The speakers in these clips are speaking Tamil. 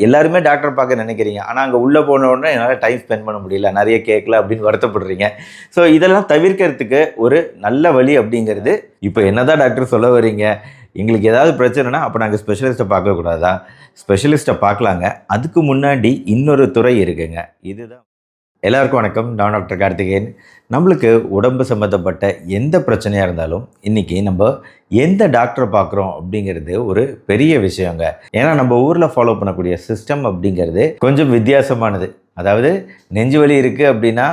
எல்லாருமே டாக்டர் பார்க்க நினைக்கிறீங்க, ஆனால் அங்கே உள்ளே போன உடனே என்னால் டைம் ஸ்பெண்ட் பண்ண முடியல, நிறைய கேட்கல அப்படின்னு வருத்தப்படுறீங்க. ஸோ இதெல்லாம் தவிர்க்கிறதுக்கு ஒரு நல்ல வழி அப்படிங்கிறது, இப்போ என்னதான் டாக்டர் சொல்ல வரீங்க, எங்களுக்கு ஏதாவது பிரச்சனைனா அப்போ நாங்கள் ஸ்பெஷலிஸ்ட்டை பார்க்கக்கூடாதா? ஸ்பெஷலிஸ்ட்டை பார்க்கலாங்க. அதுக்கு முன்னாடி இன்னொரு துறை இருக்குங்க. இதுதான். எல்லாருக்கும் வணக்கம். நான் டாக்டர் கார்த்திகேயன். நம்மளுக்கு உடம்பு சம்மந்தப்பட்ட எந்த பிரச்சனையாக இருந்தாலும் இன்றைக்கி நம்ம எந்த டாக்டரை பார்க்குறோம் அப்படிங்கிறது ஒரு பெரிய விஷயங்க. ஏன்னா நம்ம ஊரில் ஃபாலோ பண்ணக்கூடிய சிஸ்டம் அப்படிங்கிறது கொஞ்சம் வித்தியாசமானது. அதாவது நெஞ்சு வலி இருக்குது அப்படின்னா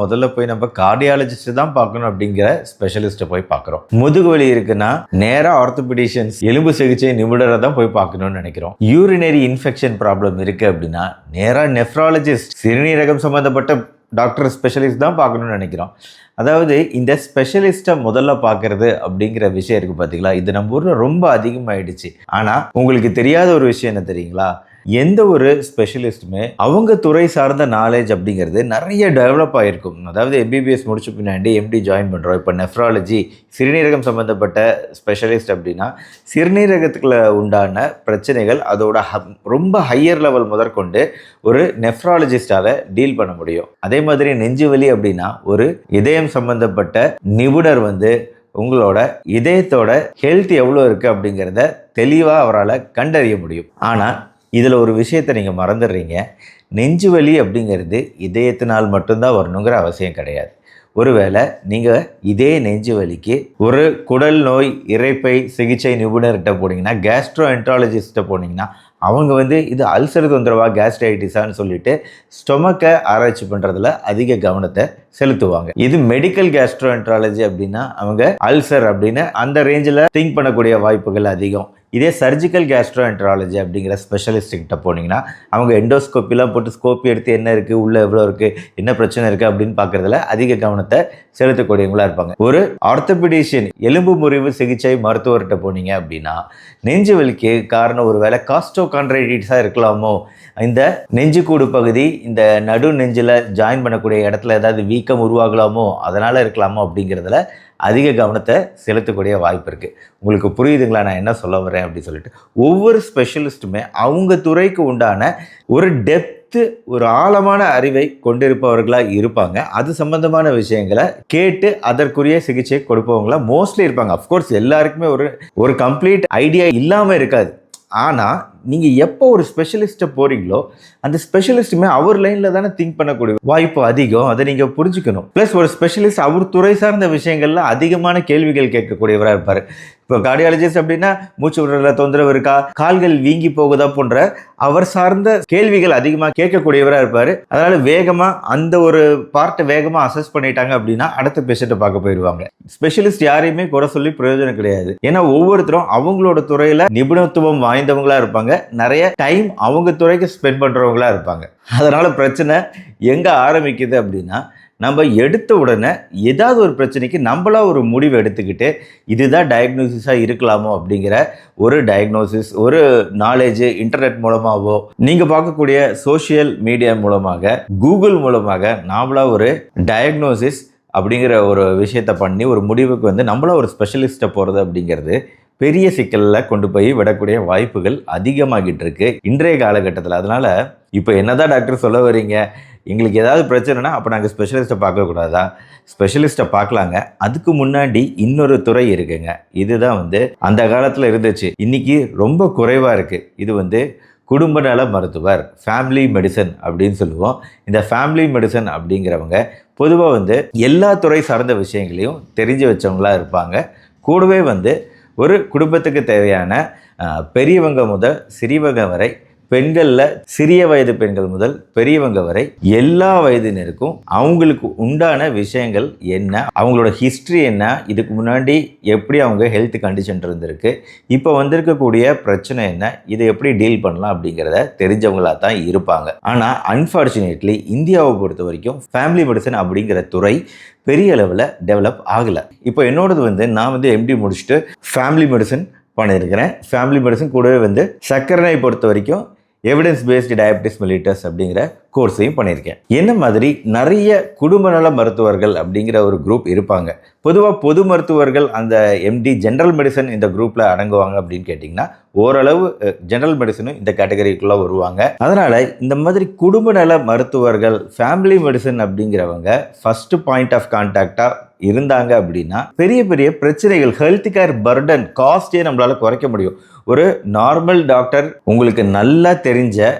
முதல்ல போய் நம்ம கார்டியாலஜிஸ்ட் தான் பார்க்கணும் அப்படிங்கிற ஸ்பெஷலிஸ்ட்டை போய் பார்க்குறோம். முதுகு வலி இருக்குன்னா நேராக ஆர்த்தோபெடிஷியன்ஸ் எலும்பு சிகிச்சை நிபுணரை தான் போய் பார்க்கணும்னு நினைக்கிறோம். யூரினரி இன்ஃபெக்ஷன் ப்ராப்ளம் இருக்குது அப்படின்னா நேராக நெஃப்ராலஜிஸ்ட் சிறுநீரகம் சம்மந்தப்பட்ட டாக்டர் ஸ்பெஷலிஸ்ட் தான் பார்க்கணும்னு நினைக்கிறோம். அதாவது இந்த ஸ்பெஷலிஸ்ட்டை முதல்ல பார்க்கறது அப்படிங்கிற விஷயம் இருக்குது பார்த்தீங்களா, இது நம்ம ஊரில் ரொம்ப அதிகமாகிடுச்சு. ஆனால் உங்களுக்கு தெரியாத ஒரு விஷயம் என்ன தெரியுங்களா, எந்த ஒரு ஸ்பெஷலிஸ்ட்டுமே அவங்க துறை சார்ந்த நாலேஜ் அப்படிங்கிறது நிறைய டெவலப் ஆகிருக்கும். அதாவது எம்பிபிஎஸ் முடிச்ச பின்னாடி எம்டி ஜாயின் பண்ணுறோம். இப்போ நெஃப்ராலஜி சிறுநீரகம் சம்மந்தப்பட்ட ஸ்பெஷலிஸ்ட் அப்படின்னா சிறுநீரகத்துக்குள்ள உண்டான பிரச்சனைகள் அதோட ரொம்ப ஹையர் லெவல் முதற்கொண்டு ஒரு நெஃப்ராலஜிஸ்டால் டீல் பண்ண முடியும். அதே மாதிரி நெஞ்சு வலி அப்படின்னா ஒரு இதயம் சம்மந்தப்பட்ட நிபுணர் உங்களோட இதயத்தோட ஹெல்த் எவ்வளோ இருக்குது அப்படிங்கிறத தெளிவாக அவரால் கண்டறிய முடியும். ஆனால் இதில் ஒரு விஷயத்தை நீங்கள் மறந்துடுறீங்க. நெஞ்சு வலி அப்படிங்கிறது இதயத்தினால் மட்டும்தான் வரணுங்கிற அவசியம் கிடையாது. ஒருவேளை நீங்கள் இதே நெஞ்சு வலிக்கு ஒரு குடல் நோய் இரைப்பை சிகிச்சை நிபுணர்கிட்ட போனீங்கன்னா, கேஸ்ட்ரோ என்ட்ராலஜிஸ்ட்டை போனீங்கன்னா, அவங்க இது அல்சர் தொந்தரவா கேஸ்ட்ரைட்டிஸான்னு சொல்லிட்டு ஸ்டொமக்கை ஆராய்ச்சி பண்ணுறதுல அதிக கவனத்தை செலுத்துவாங்க. இது மெடிக்கல் கேஸ்ட்ரோ என்ட்ராலஜி அப்படின்னா அவங்க அல்சர் அப்படின்னு அந்த ரேஞ்சில் திங்க் பண்ணக்கூடிய வாய்ப்புகள் அதிகம். இதே சர்ஜிக்கல் கேஸ்ட்ரோ என்ட்ராலஜி அப்படிங்கிற ஸ்பெஷலிஸ்ட்கிட்ட போனீங்கன்னா அவங்க எண்டோஸ்கோப்பிலாம் போட்டு ஸ்கோப்பி எடுத்து என்ன இருக்குது, உள்ளே எவ்வளோ இருக்குது, என்ன பிரச்சனை இருக்குது அப்படின்னு பார்க்குறதுல அதிக கவனத்தை செலுத்தக்கூடியவங்களாக இருப்பாங்க. ஒரு ஆர்த்தோபெடிஷியன் எலும்பு முறிவு சிகிச்சை மருத்துவர்கிட்ட போனீங்க அப்படின்னா நெஞ்சு வலிக்கு காரணம் ஒரு வேளை காஸ்டோகாண்ட்ரைட்டிஸாக இருக்கலாமோ, இந்த நெஞ்சுக்கூடு பகுதி இந்த நடு நெஞ்சில் ஜாயின் பண்ணக்கூடிய இடத்துல ஏதாவது வீக்கம் உருவாகலாமோ, அதனால் இருக்கலாமோ அப்படிங்கிறதுல அதிக கவனத்தை செலுத்தக்கூடிய வாய்ப்பு இருக்குது. உங்களுக்கு புரியுதுங்களா நான் என்ன சொல்ல வரேன் அப்படின்னு சொல்லிட்டு. ஒவ்வொரு ஸ்பெஷலிஸ்ட்டுமே அவங்க துறைக்கு உண்டான ஒரு டெப்த்து, ஒரு ஆழமான அறிவை கொண்டிருப்பவர்களாக இருப்பாங்க. அது சம்பந்தமான விஷயங்களை கேட்டு அதற்குரிய சிகிச்சை கொடுப்பவங்களாக மோஸ்ட்லி இருப்பாங்க. அஃப்கோர்ஸ் எல்லாருக்குமே ஒரு கம்ப்ளீட் ஐடியா இல்லாமல் இருக்காது. ஆனால் நீங்கள் எப்போ ஒரு ஸ்பெஷலிஸ்ட்டை போகிறீங்களோ அந்த ஸ்பெஷலிஸ்ட்டுமே அவர் லைனில் தானே திங்க் பண்ணக்கூடிய வாய்ப்பு அதிகம். அதை நீங்கள் புரிஞ்சுக்கணும். ப்ளஸ் ஒரு ஸ்பெஷலிஸ்ட் அவர் துறை சார்ந்த விஷயங்களில் அதிகமான கேள்விகள் கேட்கக்கூடியவராக இருப்பார். இப்போ கார்டியாலஜிஸ்ட் அப்படின்னா மூச்சு விடுறதுல தொந்தரவு இருக்கா, கால்கள் வீங்கி போகுதா போன்ற அவர் சார்ந்த கேள்விகள் அதிகமாக கேட்கக்கூடியவராக இருப்பார். அதனால் வேகமாக அந்த ஒரு பார்ட்டை வேகமாக அசஸ் பண்ணிட்டாங்க அப்படின்னா அடுத்த பேஷண்ட்டை பார்க்க போயிடுவாங்க. ஸ்பெஷலிஸ்ட் யாரையுமே குறை சொல்லி பிரயோஜனம் கிடையாது. ஏன்னா ஒவ்வொருத்தரும் அவங்களோட துறையில் நிபுணத்துவம் வாய்ந்தவங்களாக இருப்பாங்க. நிறைய டைம் அவங்க துறைக்கு ஸ்பெண்ட் பண்ணுறவங்களா இருப்பாங்க. அதனால பிரச்சனை எங்கே ஆரம்பிக்குது அப்படின்னா, நம்ம எடுத்த உடனே ஏதாவது ஒரு பிரச்சனைக்கு நம்மளா ஒரு முடிவு எடுத்துக்கிட்டு இதுதான் டயக்னோசிஸாக இருக்கலாமோ அப்படிங்கிற ஒரு டயக்னோசிஸ், ஒரு நாலேஜ் இன்டர்நெட் மூலமாகவோ நீங்கள் பார்க்கக்கூடிய சோஷியல் மீடியா மூலமாக, கூகுள் மூலமாக நாமளா ஒரு டயக்னோசிஸ் அப்படிங்கிற ஒரு விஷயத்தை பண்ணி ஒரு முடிவுக்கு நம்மளா ஒரு ஸ்பெஷலிஸ்ட்டை போகிறது அப்படிங்கிறது பெரிய சிக்கலில் கொண்டு போய் விடக்கூடிய வாய்ப்புகள் அதிகமாகிட்டு இருக்கு இன்றைய காலகட்டத்தில். அதனால் இப்போ என்னதான் டாக்டர் சொல்ல வரீங்க, எங்களுக்கு ஏதாவது பிரச்சனைனா அப்போ நாங்கள் ஸ்பெஷலிஸ்ட்டை பார்க்கக்கூடாதா? ஸ்பெஷலிஸ்ட்டை பார்க்கலாங்க. அதுக்கு முன்னாடி இன்னொரு துறை இருக்குங்க. இதுதான் அந்த காலத்தில் இருந்துச்சு, இன்னைக்கு ரொம்ப குறைவாக இருக்குது. இது குடும்ப நல மருத்துவர், ஃபேமிலி மெடிசன் அப்படின்னு சொல்லுவோம். இந்த ஃபேமிலி மெடிசன் அப்படிங்கிறவங்க பொதுவாக எல்லா துறை சார்ந்த விஷயங்களையும் தெரிஞ்சு வச்சவங்களாக இருப்பாங்க. கூடவே ஒரு குடும்பத்துக்கு தேவையான பெரியவங்க முதல் சிறியவங்க வரை, பெண்களில் சிறிய வயது பெண்கள் முதல் பெரியவங்க வரை எல்லா வயதினருக்கும் அவங்களுக்கு உண்டான விஷயங்கள் என்ன, அவங்களோட ஹிஸ்ட்ரி என்ன, இதுக்கு முன்னாடி எப்படி அவங்க ஹெல்த் கண்டிஷன் இருந்திருக்கு, இப்போ வந்திருக்கக்கூடிய பிரச்சனை என்ன, இதை எப்படி டீல் பண்ணலாம் அப்படிங்கிறத தெரிஞ்சவங்களாக தான் இருப்பாங்க. ஆனால் அன்ஃபார்ச்சுனேட்லி இந்தியாவை பொறுத்த வரைக்கும் ஃபேமிலி மெடிசன் அப்படிங்கிற துறை பெரிய அளவில் டெவலப் ஆகலை. இப்போ என்னோடது நான் எம்டி முடிச்சுட்டு ஃபேமிலி மெடிசன் பண்ணியிருக்கிறேன். ஃபேமிலி மெடிசன் கூடவே சர்க்கரை பொறுத்த வரைக்கும் எவிடன்ஸ் பேஸ்டு டயபெட்டிஸ் மெலிட்டஸ் அப்படிங்கிற கோர்ஸையும் பண்ணியிருக்கேன். என்ன மாதிரி நிறைய குடும்ப நல மருத்துவர்கள் அப்படிங்கிற ஒரு குரூப் இருப்பாங்க. பொதுவாக பொது மருத்துவர்கள் அந்த எம்டி ஜென்ரல் மெடிசன் இந்த குரூப்பில் அடங்குவாங்க அப்படின்னு கேட்டிங்கன்னா ஓரளவு ஜென்ரல் மெடிசனும் இந்த கேட்டகரிக்குள்ளே வருவாங்க. அதனால் இந்த மாதிரி குடும்ப நல மருத்துவர்கள் ஃபேமிலி மெடிசன் அப்படிங்கிறவங்க ஃபஸ்ட்டு பாயிண்ட் ஆஃப் கான்டாக்டாக இருந்தாங்க அப்படின்னா பெரிய பெரிய பிரச்சனைகள், ஹெல்த் கேர் பர்டன், காஸ்ட்டே நம்மளால் குறைக்க முடியும். ஒரு நார்மல் டாக்டர், உங்களுக்கு நல்லா தெரிஞ்ச,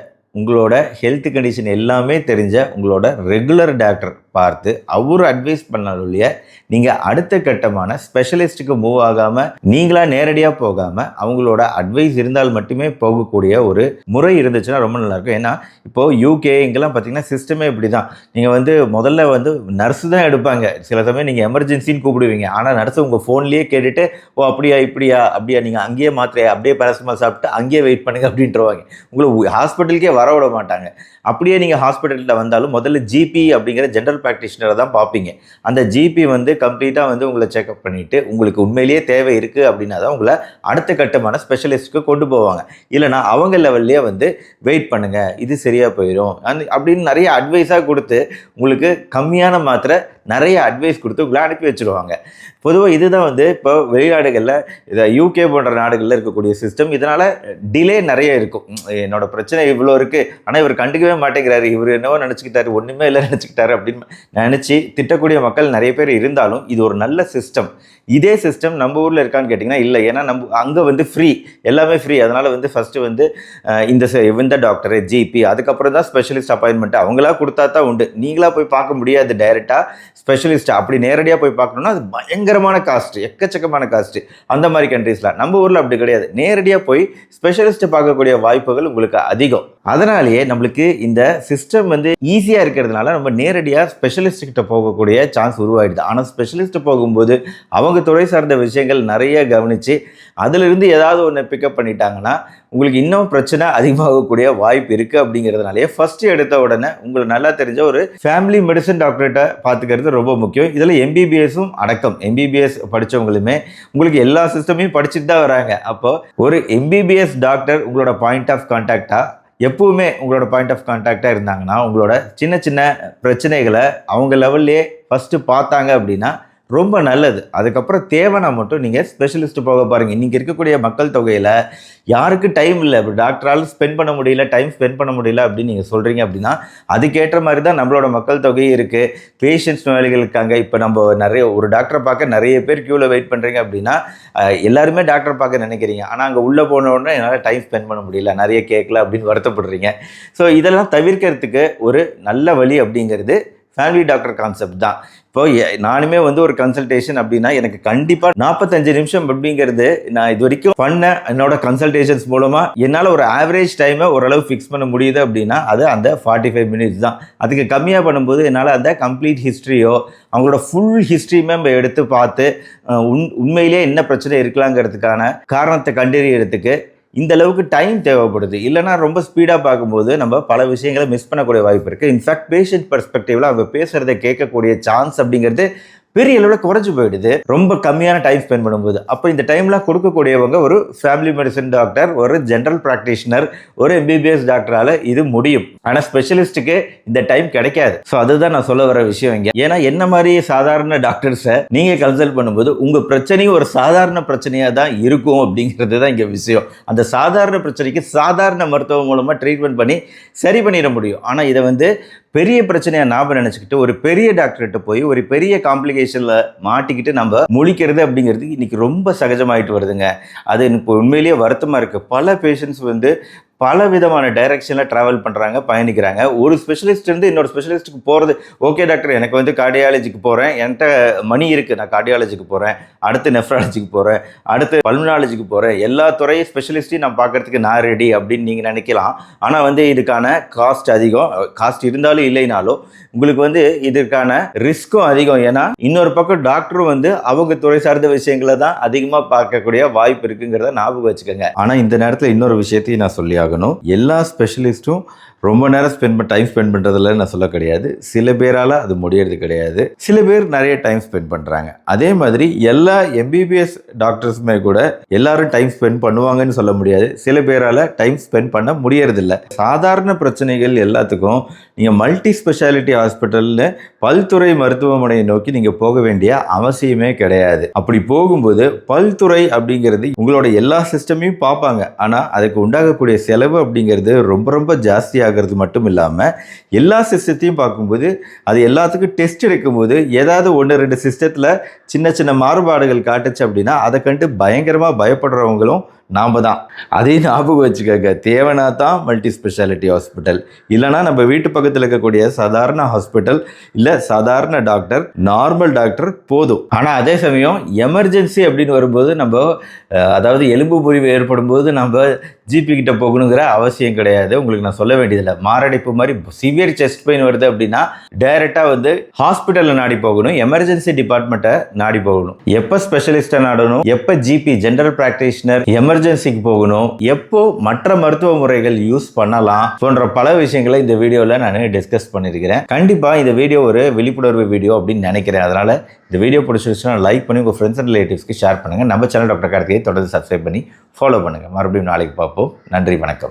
உங்களோட ஹெல்த் கண்டிஷன் எல்லாமே தெரிஞ்ச உங்களோட ரெகுலர் டாக்டர் பார்த்து அவர் அட்வைஸ் பண்ணாலுடைய நீங்கள் அடுத்த கட்டமான ஸ்பெஷலிஸ்ட்டுக்கு மூவ் ஆகாமல் நீங்களாக நேரடியாக போகாமல் அவங்களோட அட்வைஸ் இருந்தால் மட்டுமே போகக்கூடிய ஒரு முறை இருந்துச்சுன்னா ரொம்ப நல்லாயிருக்கும். ஏன்னா இப்போது யூகே இங்கெல்லாம் பார்த்தீங்கன்னா சிஸ்டமே இப்படி தான். நீங்கள் முதல்ல நர்ஸு தான் எடுப்பாங்க. சில சமயம் நீங்கள் எமர்ஜென்சின்னு கூப்பிடுவீங்க, ஆனால் நர்ஸு உங்கள் ஃபோன்லேயே கேட்டுட்டு ஓ அப்படியா இப்படியா நீங்கள் அங்கேயே மாத்திரையா அப்படியே பேராசிட்டமால் சாப்பிட்டு அங்கேயே வெயிட் பண்ணுங்க அப்படின்றவாங்க. உங்களை ஹாஸ்பிட்டலுக்கே வர விட மாட்டாங்க. அப்படியே நீங்கள் ஹாஸ்பிட்டலில் வந்தாலும் முதல்ல ஜிபி அப்படிங்கிற ஜென்ரல் ப்ராக்டிஷனரை தான் பார்ப்பீங்க. அந்த ஜிபி கம்ப்ளீட்டாக உங்களை செக்அப் பண்ணிவிட்டு உங்களுக்கு உண்மையிலேயே தேவை இருக்குது அப்படின்னா தான் உங்களை அடுத்த கட்டமான ஸ்பெஷலிஸ்ட்டுக்கு கொண்டு போவாங்க. இல்லைனா அவங்க லெவல்லையே வெயிட் பண்ணுங்கள், இது சரியாக போயிடும் அப்படின்னு நிறைய அட்வைஸாக கொடுத்து உங்களுக்கு கம்மியான மாத்திரை நிறைய அட்வைஸ் கொடுத்து உங்களை அனுப்பி வச்சுருவாங்க. பொதுவாக இதுதான் இப்போ வெளிநாடுகளில் இதை யூகே போன்ற நாடுகளில் இருக்கக்கூடிய சிஸ்டம். இதனால் டிலே நிறைய இருக்கும். என்னோட பிரச்சனை இவ்வளோ இருக்குது, ஆனால் இவர் கண்டுக்கவே மாட்டேங்கிறாரு, இவர் என்னவோ நினச்சிக்கிட்டாரு, ஒன்றுமே இல்லை நினச்சிக்கிட்டாரு அப்படின்னு நினச்சி திட்டக்கூடிய மக்கள் நிறைய பேர் இருந்தாலும் இது ஒரு நல்ல சிஸ்டம். இதே சிஸ்டம் நம்ம ஊரில் இருக்கான்னு கேட்டிங்கன்னா இல்லை. ஏன்னா நம்ம அங்கே ஃப்ரீ, எல்லாமே ஃப்ரீ. அதனால் ஃபஸ்ட்டு இந்த டாக்டரு ஜிபி, அதுக்கப்புறம் தான் ஸ்பெஷலிஸ்ட் அப்பாயின்மெண்ட் அவங்களா கொடுத்தா தான் உண்டு. நீங்களாக போய் பார்க்க முடியாது டைரெக்டாக ஸ்பெஷலிஸ்ட். அப்படி நேரடியாக போய் பார்க்கணுன்னா அது பயங்கரமான காஸ்ட்டு, எக்கச்சக்கமான காஸ்ட்டு. அந்த மாதிரி கண்ட்ரீஸில் நம்ம ஊரில் அப்படி கிடையாது. நேரடியாக போய் ஸ்பெஷலிஸ்ட்டை பார்க்கக்கூடிய வாய்ப்புகள் உங்களுக்கு அதிகம். அதனாலேயே நம்மளுக்கு இந்த சிஸ்டம் ஈஸியாக இருக்கிறதுனால நம்ம நேரடியாக ஸ்பெஷலிஸ்ட்கிட்ட போகக்கூடிய சான்ஸ் உருவாயிடுது. ஆனால் ஸ்பெஷலிஸ்ட் போகும்போது அவங்க துறை சார்ந்த விஷயங்கள் நிறைய கவனித்து அதிலிருந்து ஏதாவது ஒன்று பிக்கப் பண்ணிட்டாங்கன்னா உங்களுக்கு இன்னும் பிரச்சனை அதிகமாகக்கூடிய வாய்ப்பு இருக்குது. அப்படிங்கிறதுனாலே ஃபஸ்ட்டு எடுத்த உடனே உங்களுக்கு நல்லா தெரிஞ்ச ஒரு ஃபேமிலி மெடிசன் டாக்டர்கிட்ட பார்த்துக்கிறது ரொம்ப முக்கியம். இதில் எம்பிபிஎஸும் அடக்கம். எம்பிபிஎஸ் படித்தவங்களுமே உங்களுக்கு எல்லா சிஸ்டமையும் படிச்சுட்டு தான் வராங்க. அப்போ ஒரு எம்பிபிஎஸ் டாக்டர் உங்களோட பாயிண்ட் ஆஃப் கான்டாக்டாக எப்பவுமே உங்களோட பாயிண்ட் ஆஃப் கான்டாக்டாக இருந்தாங்கன்னா உங்களோட சின்ன சின்ன பிரச்சனைகளை அவங்க லெவல்லே ஃபஸ்ட்டு பார்த்தாங்க அப்படின்னா ரொம்ப நல்லது. அதுக்கப்புறம் தேவைன்னா மட்டும் நீங்கள் ஸ்பெஷலிஸ்ட்டு போக பாருங்கள். இன்றைக்கி இருக்கக்கூடிய மக்கள் தொகையில் யாருக்கு டைம் இல்லை, இப்போ டாக்டரால் ஸ்பெண்ட் பண்ண முடியல, டைம் ஸ்பெண்ட் பண்ண முடியல அப்படின்னு நீங்கள் சொல்கிறீங்க அப்படின்னா அதுக்கேற்ற மாதிரி தான் நம்மளோட மக்கள் தொகையும் இருக்குது. பேஷண்ட்ஸ் நோயாளிகள் இருக்காங்க. இப்போ நம்ம ஒரு டாக்டரை பார்க்க நிறைய பேர் க்யூவில் வெயிட் பண்ணுறீங்க அப்படின்னா எல்லாருமே டாக்டர் பார்க்க நினைக்கிறீங்க, ஆனால் அங்கே உள்ளே போன உடனே என்னால் டைம் ஸ்பெண்ட் பண்ண முடியல, நிறைய கேட்கல அப்படின்னு வருத்தப்படுறீங்க. ஸோ இதெல்லாம் தவிர்க்கிறதுக்கு ஒரு நல்ல வழி அப்படிங்கிறது ஃபேமிலி டாக்டர் கான்செப்ட் தான். இப்போ நானுமே ஒரு கன்சல்டேஷன் அப்படின்னா எனக்கு கண்டிப்பாக 45 நிமிஷம் அப்படிங்கிறது நான் இது வரைக்கும் பண்ண என்னோட கன்சல்டேஷன்ஸ் மூலமாக என்னால் ஒரு ஆவரேஜ் டைமை ஓரளவு ஃபிக்ஸ் பண்ண முடியுது அப்படின்னா அது அந்த 45 மினிட்ஸ் தான். அதுக்கு கம்மியாக பண்ணும்போது என்னால் அந்த கம்ப்ளீட் ஹிஸ்ட்ரியோ அவங்களோட ஃபுல் ஹிஸ்ட்ரியுமே நம்ம எடுத்து பார்த்து உண்மையிலேயே என்ன பிரச்சனை இருக்கலாங்கிறதுக்கான காரணத்தை கண்டறியறதுக்கு இந்த அளவுக்கு டைம் தேவைப்படுது. இல்லைனா ரொம்ப ஸ்பீடாக பார்க்கும்போது நம்ம பல விஷயங்களை மிஸ் பண்ணக்கூடிய வாய்ப்பு இருக்குது. இன்ஃபேக்ட் பேஷண்ட் பெர்ஸ்பெக்டிவில் அவங்க பேசுகிறத கேட்கக்கூடிய சான்ஸ் அப்படிங்கிறது பெரிய அளவில் குறைஞ்சி போயிடுது ரொம்ப கம்மியான டைம் ஸ்பெண்ட் பண்ணும்போது. அப்போ இந்த டைம்லாம் கொடுக்கக்கூடியவங்க ஒரு ஃபேமிலி மெடிசன் டாக்டர், ஒரு ஜென்ரல் ப்ராக்டிஷனர், ஒரு எம்பிபிஎஸ் டாக்டரால் இது முடியும். ஆனால் ஸ்பெஷலிஸ்ட்டுக்கு இந்த டைம் கிடைக்காது. ஸோ அதுதான் நான் சொல்ல வர விஷயம் இங்கே. ஏன்னா என்ன மாதிரி சாதாரண டாக்டர்ஸை நீங்கள் கன்சல்ட் பண்ணும்போது உங்கள் பிரச்சனையும் ஒரு சாதாரண பிரச்சனையாக தான் இருக்கும் அப்படிங்கிறது தான் இங்கே விஷயம். அந்த சாதாரண பிரச்சனைக்கு சாதாரண மருத்துவம் மூலமாக ட்ரீட்மெண்ட் பண்ணி சரி பண்ணிட முடியும். ஆனால் இதை பெரிய பிரச்சனையாக நாம் நினச்சிக்கிட்டு ஒரு பெரிய டாக்டர்கிட்ட போய் ஒரு பெரிய காம்ப்ளிகேஷனில் மாட்டிக்கிட்டு நம்ம முழிக்கிறது அப்படிங்கிறது இன்றைக்கி ரொம்ப சகஜமாயிட்டு வருதுங்க. அது எனக்கு உண்மையிலேயே வருத்தமாக இருக்குது. பல பேஷண்ட்ஸ் பல விதமான டைரக்ஷனில் ட்ராவல் பண்ணுறாங்க, பயணிக்கிறாங்க. ஒரு ஸ்பெஷலிஸ்ட்லேருந்து இன்னொரு ஸ்பெஷலிஸ்ட்டுக்கு போகிறது ஓகே டாக்டர், எனக்கு கார்டியாலஜிக்கு போகிறேன், என்கிட்ட மணி இருக்குது, நான் கார்டியாலஜிக்கு போகிறேன், அடுத்து நெஃப்ராலஜிக்கு போகிறேன், அடுத்து பல்மனாலஜிக்கு போகிறேன், எல்லா துறையும் ஸ்பெஷலிஸ்ட்டையும் நான் பார்க்குறதுக்கு நான் ரெடி அப்படின்னு நீங்கள் நினைக்கலாம். ஆனால் இதுக்கான காஸ்ட் அதிகம். காஸ்ட் இருந்தாலும் இல்லைனாலும் உங்களுக்கு இதற்கான ரிஸ்க்கும் அதிகம். ஏன்னா இன்னொரு பக்கம் டாக்டரும் அவங்க துறை சார்ந்த விஷயங்களை தான் அதிகமாக பார்க்கக்கூடிய வாய்ப்பு இருக்குங்கிறத ஞாபகம் வச்சுக்கோங்க. ஆனால் இந்த நேரத்தில் இன்னொரு விஷயத்தையும் நான் சொல்லி ஆகணும். எல்லா ஸ்பெஷலிஸ்ட்டும் ரொம்ப நேரம் டைம் ஸ்பெண்ட் பண்ணுறதில்ல நான் சொல்ல கிடையாது. சில பேரால் அது முடியறது கிடையாது. சில பேர் நிறைய டைம் ஸ்பெண்ட் பண்ணுறாங்க. அதே மாதிரி எல்லா எம்பிபிஎஸ் டாக்டர்ஸுமே கூட எல்லாரும் டைம் ஸ்பெண்ட் பண்ணுவாங்கன்னு சொல்ல முடியாது. சில பேரால் டைம் ஸ்பெண்ட் பண்ண முடியறதில்ல. சாதாரண பிரச்சனைகள் எல்லாத்துக்கும் நீங்கள் மல்டி ஸ்பெஷாலிட்டி ஹாஸ்பிட்டல்னு பல்துறை மருத்துவமனையை நோக்கி நீங்கள் போக வேண்டிய அவசியமே கிடையாது. அப்படி போகும்போது பல்துறை அப்படிங்கிறது உங்களோட எல்லா சிஸ்டமையும் பார்ப்பாங்க. ஆனால் அதுக்கு உண்டாகக்கூடிய செலவு அப்படிங்கிறது ரொம்ப ரொம்ப ஜாஸ்தியாகிறது மட்டும் இல்லாமல் எல்லா சிஸ்டத்தையும் பார்க்கும்போது அது எல்லாத்துக்கும் டெஸ்ட் எடுக்கும்போது ஏதாவது 1-2 சிஸ்டத்தில் சின்ன சின்ன மாறுபாடுகள் காட்டுச்சு அப்படின்னா அதை கண்டு பயங்கரமாக பயப்படுறவங்களும் நாம் தான். அதையும் ஞாபகம் வச்சுக்கோங்க. தேவைனா தான் மல்டி ஸ்பெஷாலிட்டி ஹாஸ்பிட்டல், இல்லைனா நம்ம வீட்டு பக்கத்தில் இருக்கக்கூடிய சாதாரண ஹாஸ்பிட்டல் இல்லை சாதாரண டாக்டர், நார்மல் டாக்டர் போதும். ஆனால் அதே சமயம் எமர்ஜென்சி அப்படின்னு வரும்போது நம்ம அதாவது எலும்பு முறிவு ஏற்படும் போது நம்ம ஜிபி கிட்ட போகணுங்கிற அவசியம் கிடையாது. உங்களுக்கு நான் சொல்ல வேண்டியதில்லை. மாரடைப்பு மாதிரி சிவியர் செஸ்ட் பெயின் வருது அப்படின்னா டைரெக்டாக ஹாஸ்பிட்டலில் நாடி போகணும், எமர்ஜென்சி டிபார்ட்மெண்ட்டை நாடி போகணும். எப்போ ஸ்பெஷலிஸ்ட்டை நாடணும், எப்போ ஜிபி ஜெனரல் பிராக்டிஷனர் எமர்ஜென்சிக்கு போகணும், எப்போ மற்ற மருத்துவ முறைகள் யூஸ் பண்ணலாம் போன்ற பல விஷயங்களை இந்த வீடியோவில் நான் டிஸ்கஸ் பண்ணியிருக்கிறேன். கண்டிப்பாக இந்த வீடியோ ஒரு விழிப்புணர்வு வீடியோ அப்படின்னு நினைக்கிறேன். அதனால் இந்த வீடியோ பிடிச்சிருச்சுன்னா லைக் பண்ணி உங்கள் ஃப்ரெண்ட்ஸ் அண்ட் ரிலேட்டிவ்ஸ்க்கு ஷேர் பண்ணுங்கள். நம்ம சேனல் டாக்டர் கார்த்திகை தொடர்ந்து சப்ஸ்கிரைப் பண்ணி ஃபாலோ பண்ணுங்கள். மறுபடியும் நாளைக்கு பார்ப்போம். நன்றி, வணக்கம்.